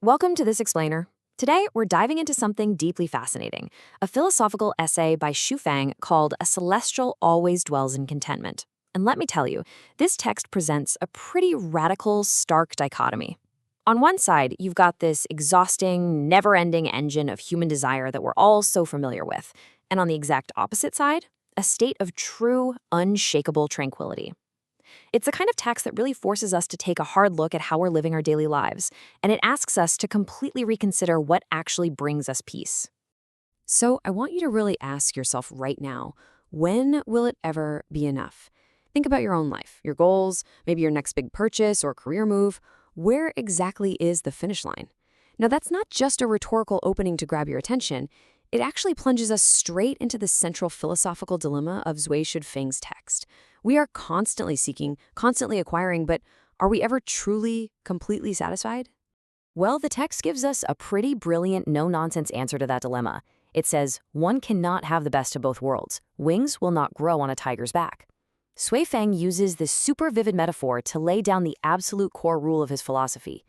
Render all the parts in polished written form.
Welcome to This Explainer. Today, we're diving into something deeply fascinating, a philosophical essay by Xu Fang called A Celestial Always Dwells in Contentment. And let me tell you, this text presents a pretty radical, stark dichotomy. On one side, you've got this exhausting, never-ending engine of human desire that we're all so familiar with. And on the exact opposite side, a state of true, unshakable tranquility. It's the kind of text that really forces us to take a hard look at how we're living our daily lives, and it asks us to completely reconsider what actually brings us peace. So I want you to really ask yourself right now, when will it ever be enough? Think about your own life, your goals, maybe your next big purchase or career move. Where exactly is the finish line? Now, that's not just a rhetorical opening to grab your attention. It actually plunges us straight into the central philosophical dilemma of Zhui Shufeng's text. We are constantly seeking, constantly acquiring, but are we ever truly, completely satisfied? Well, the text gives us a pretty brilliant, no-nonsense answer to that dilemma. It says, one cannot have the best of both worlds. Wings will not grow on a tiger's back. Xu Feng uses this super vivid metaphor to lay down the absolute core rule of his philosophy.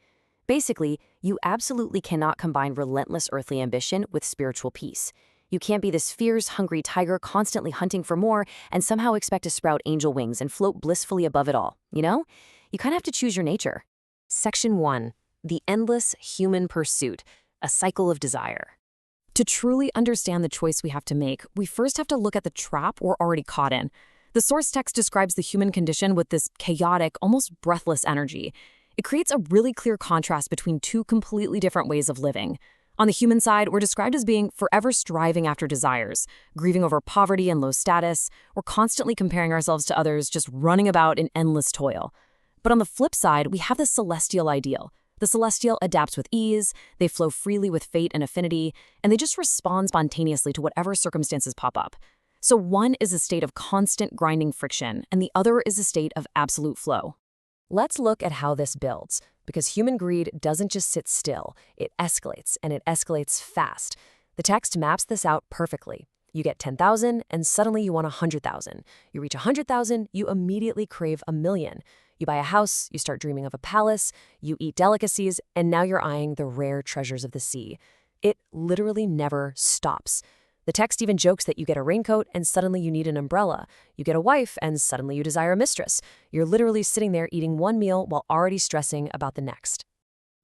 Basically, you absolutely cannot combine relentless earthly ambition with spiritual peace. You can't be this fierce, hungry tiger constantly hunting for more and somehow expect to sprout angel wings and float blissfully above it all, you know? You kind of have to choose your nature. Section 1. The Endless Human Pursuit, a Cycle of Desire. To truly understand the choice we have to make, we first have to look at the trap we're already caught in. The source text describes the human condition with this chaotic, almost breathless energy. It creates a really clear contrast between two completely different ways of living. On the human side, we're described as being forever striving after desires, grieving over poverty and low status. We're constantly comparing ourselves to others, just running about in endless toil. But on the flip side, we have the celestial ideal. The celestial adapts with ease, they flow freely with fate and affinity, and they just respond spontaneously to whatever circumstances pop up. So one is a state of constant grinding friction, and the other is a state of absolute flow. Let's look at how this builds, because human greed doesn't just sit still, it escalates, and it escalates fast. The text maps this out perfectly. You get 10,000, and suddenly you want 100,000. You reach 100,000, you immediately crave 1,000,000. You buy a house, you start dreaming of a palace, you eat delicacies, and now you're eyeing the rare treasures of the sea. It literally never stops. The text even jokes that you get a raincoat and suddenly you need an umbrella. You get a wife and suddenly you desire a mistress. You're literally sitting there eating one meal while already stressing about the next.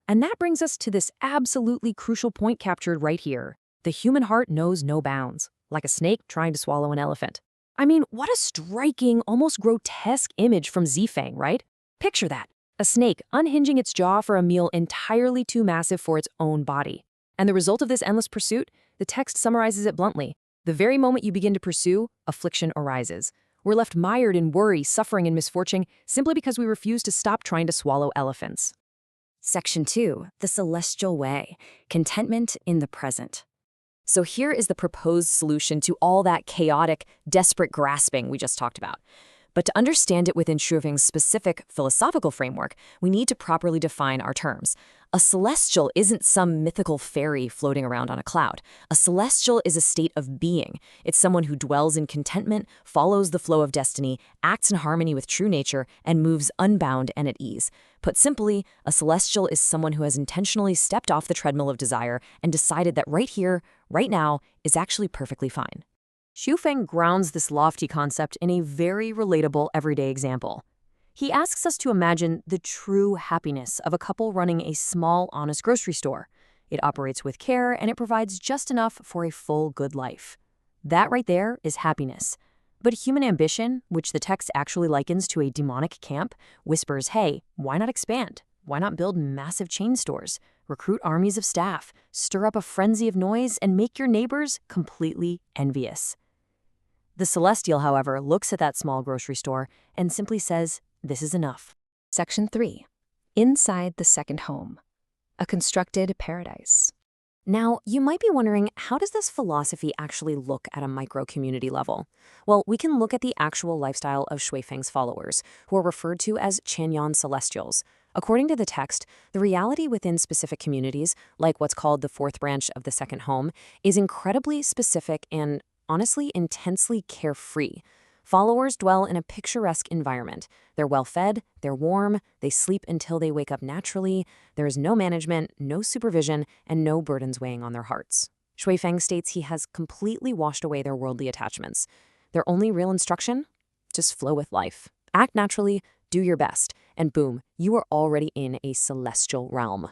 And that brings us to this absolutely crucial point captured right here. The human heart knows no bounds, like a snake trying to swallow an elephant. I mean, what a striking, almost grotesque image from Zifeng, right? Picture that. A snake unhinging its jaw for a meal entirely too massive for its own body. And the result of this endless pursuit? The text summarizes it bluntly. The very moment you begin to pursue, affliction arises. We're left mired in worry, suffering, and misfortune simply because we refuse to stop trying to swallow elephants. Section 2. The Celestial Way. Contentment in the Present. So here is the proposed solution to all that chaotic, desperate grasping we just talked about. But to understand it within Xu Feng's specific philosophical framework, we need to properly define our terms. A celestial isn't some mythical fairy floating around on a cloud. A celestial is a state of being. It's someone who dwells in contentment, follows the flow of destiny, acts in harmony with true nature, and moves unbound and at ease. Put simply, a celestial is someone who has intentionally stepped off the treadmill of desire and decided that right here, right now, is actually perfectly fine. Xu Feng grounds this lofty concept in a very relatable everyday example. He asks us to imagine the true happiness of a couple running a small, honest grocery store. It operates with care and it provides just enough for a full, good life. That right there is happiness. But human ambition, which the text actually likens to a demonic camp, whispers, hey, why not expand? Why not build massive chain stores, recruit armies of staff, stir up a frenzy of noise, and make your neighbors completely envious? The celestial, however, looks at that small grocery store and simply says, this is enough. Section 3. Inside the Second Home. A Constructed Paradise. Now, you might be wondering, how does this philosophy actually look at a micro-community level? Well, we can look at the actual lifestyle of Xu Feng's followers, who are referred to as Qianyan Celestials. According to the text, the reality within specific communities, like what's called the fourth branch of the second home, is incredibly specific and, honestly, intensely carefree. Followers dwell in a picturesque environment. They're well-fed, they're warm, they sleep until they wake up naturally, there is no management, no supervision, and no burdens weighing on their hearts. Shuifeng states he has completely washed away their worldly attachments. Their only real instruction? Just flow with life. Act naturally, do your best, and boom, you are already in a celestial realm.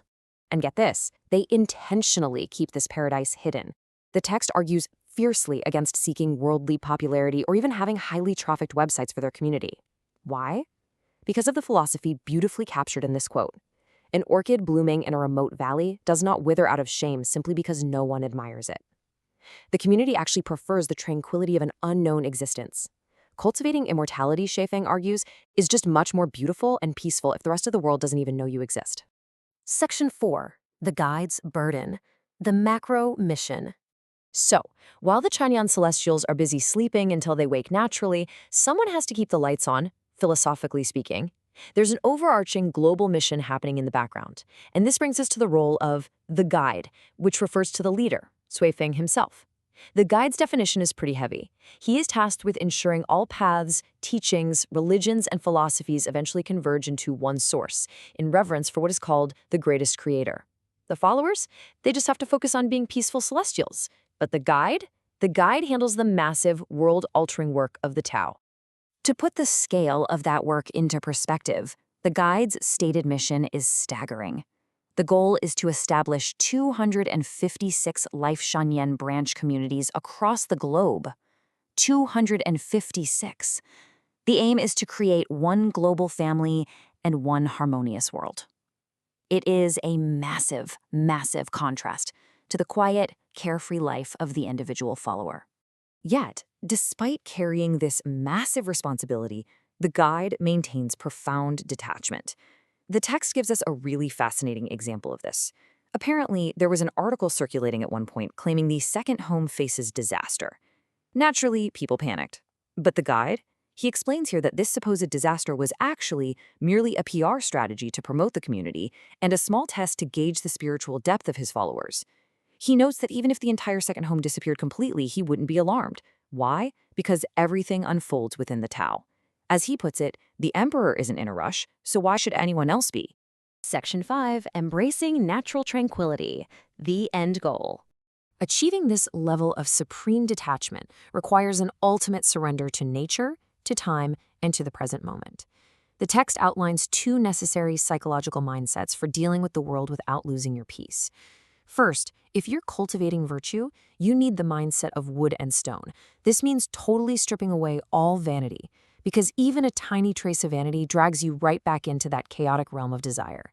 And get this, they intentionally keep this paradise hidden. The text argues fiercely against seeking worldly popularity or even having highly trafficked websites for their community. Why? Because of the philosophy beautifully captured in this quote. An orchid blooming in a remote valley does not wither out of shame simply because no one admires it. The community actually prefers the tranquility of an unknown existence. Cultivating immortality, Shuifeng argues, is just much more beautiful and peaceful if the rest of the world doesn't even know you exist. Section 4. The Guide's Burden. The Macro Mission. So, while the Chanyan Celestials are busy sleeping until they wake naturally, someone has to keep the lights on, philosophically speaking. There's an overarching global mission happening in the background, and this brings us to the role of the guide, which refers to the leader, Shuifeng himself. The guide's definition is pretty heavy. He is tasked with ensuring all paths, teachings, religions, and philosophies eventually converge into one source, in reverence for what is called the greatest creator. The followers? They just have to focus on being peaceful celestials. But the guide? The guide handles the massive, world-altering work of the Tao. To put the scale of that work into perspective, the guide's stated mission is staggering. The goal is to establish 256 Life Shanyan branch communities across the globe. 256. The aim is to create one global family and one harmonious world. It is a massive, massive contrast to the quiet, carefree life of the individual follower. Yet, despite carrying this massive responsibility, the guide maintains profound detachment. The text gives us a really fascinating example of this. Apparently, there was an article circulating at one point claiming the second home faces disaster. Naturally, people panicked. But the guide? He explains here that this supposed disaster was actually merely a PR strategy to promote the community and a small test to gauge the spiritual depth of his followers. He notes that even if the entire second home disappeared completely, he wouldn't be alarmed. Why? Because everything unfolds within the Tao. As he puts it, the emperor isn't in a rush, so why should anyone else be? Section 5. Embracing natural tranquility, the end goal. Achieving this level of supreme detachment requires an ultimate surrender to nature, to time, and to the present moment. The text outlines two necessary psychological mindsets for dealing with the world without losing your peace. First, if you're cultivating virtue, you need the mindset of wood and stone. This means totally stripping away all vanity, because even a tiny trace of vanity drags you right back into that chaotic realm of desire.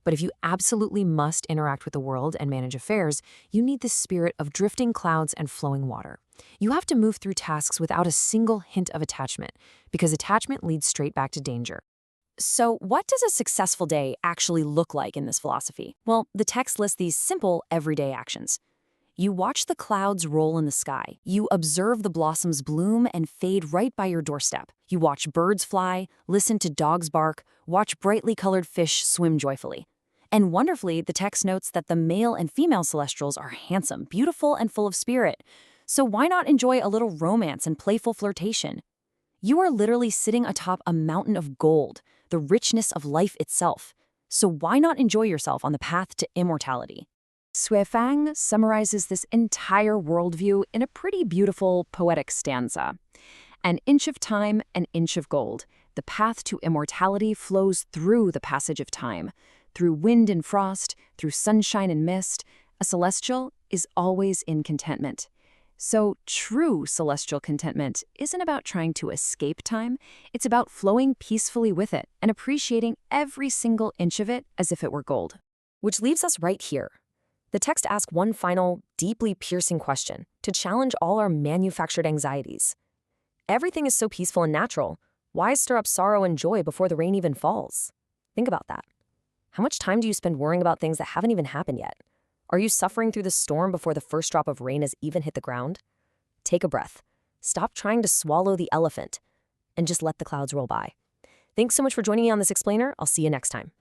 But if you absolutely must interact with the world and manage affairs, you need the spirit of drifting clouds and flowing water. You have to move through tasks without a single hint of attachment, because attachment leads straight back to danger. So what does a successful day actually look like in this philosophy? Well, the text lists these simple, everyday actions. You watch the clouds roll in the sky. You observe the blossoms bloom and fade right by your doorstep. You watch birds fly, listen to dogs bark, watch brightly colored fish swim joyfully. And wonderfully, the text notes that the male and female celestials are handsome, beautiful, and full of spirit. So why not enjoy a little romance and playful flirtation? You are literally sitting atop a mountain of gold, the richness of life itself. So why not enjoy yourself on the path to immortality? Shuifeng summarizes this entire worldview in a pretty beautiful, poetic stanza. An inch of time, an inch of gold. The path to immortality flows through the passage of time. Through wind and frost, through sunshine and mist, a celestial is always in contentment. So true celestial contentment isn't about trying to escape time, it's about flowing peacefully with it and appreciating every single inch of it as if it were gold. Which leaves us right here. The text asks one final, deeply piercing question to challenge all our manufactured anxieties. Everything is so peaceful and natural. Why stir up sorrow and joy before the rain even falls? Think about that. How much time do you spend worrying about things that haven't even happened yet? Are you suffering through the storm before the first drop of rain has even hit the ground? Take a breath. Stop trying to swallow the elephant and just let the clouds roll by. Thanks so much for joining me on this explainer. I'll see you next time.